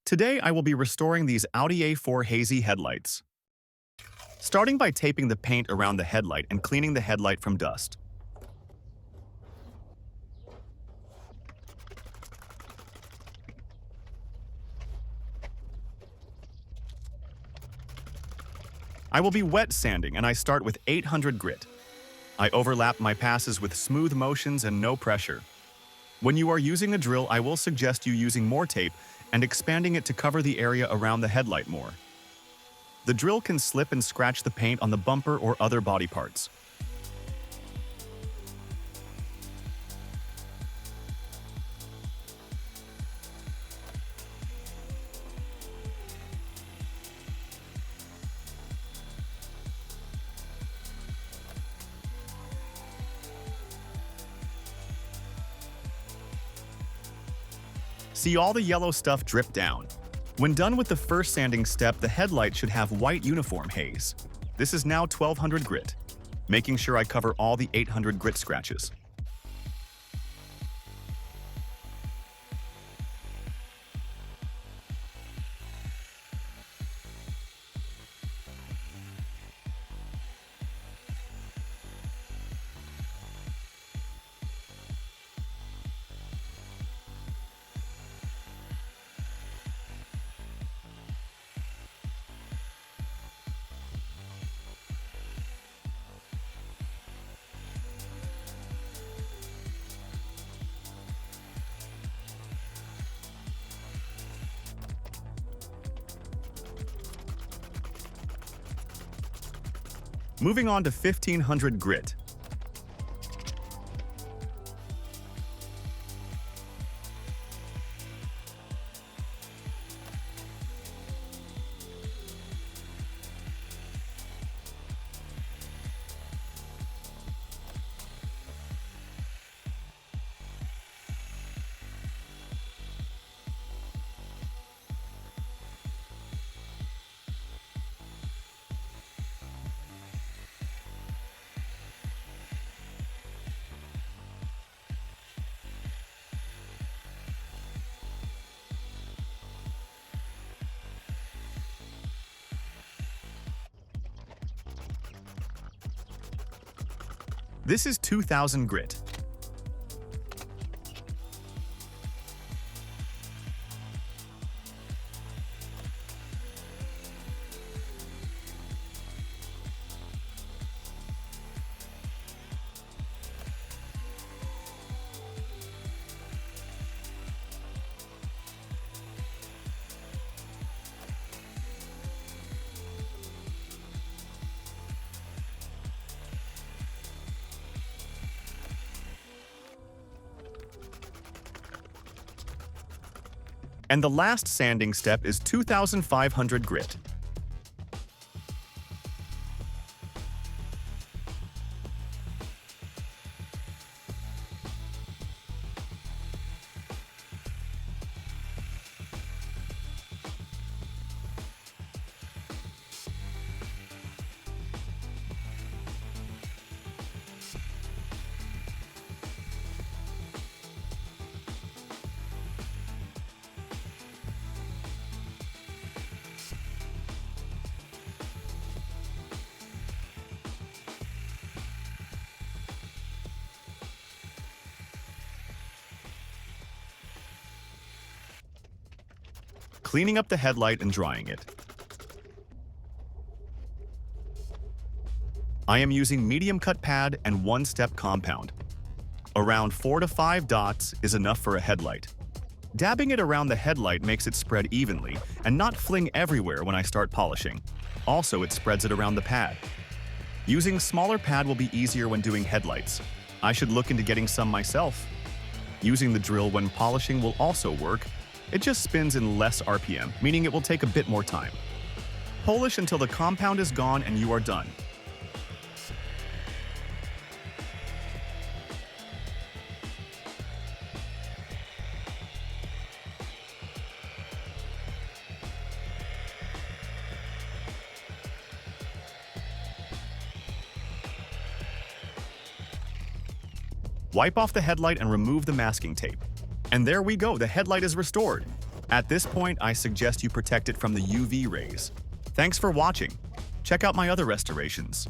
Today, I will be restoring these Audi A4 hazy headlights. Starting by taping the paint around the headlight and cleaning the headlight from dust. I will be wet sanding, and I start with 800 grit. I overlap my passes with smooth motions and no pressure. When you are using a drill, I will suggest you using more tape and expanding it to cover the area around the headlight more. The drill can slip and scratch the paint on the bumper or other body parts. See all the yellow stuff drip down. When done with the first sanding step, the headlight should have white uniform haze. This is now 1200 grit, making sure I cover all the 800 grit scratches. Moving on to 1500 grit. This is 2000 grit. And the last sanding step is 2500 grit. Cleaning up the headlight and drying it. I am using medium cut pad and one-step compound. Around 4 to 5 dots is enough for a headlight. Dabbing it around the headlight makes it spread evenly and not fling everywhere when I start polishing. Also, it spreads it around the pad. Using smaller pad will be easier when doing headlights. I should look into getting some myself. Using the drill when polishing will also work. It just spins in less RPM, meaning it will take a bit more time. Polish until the compound is gone and you are done. Wipe off the headlight and remove the masking tape. And there we go, the headlight is restored. At this point, I suggest you protect it from the UV rays. Thanks for watching. Check out my other restorations.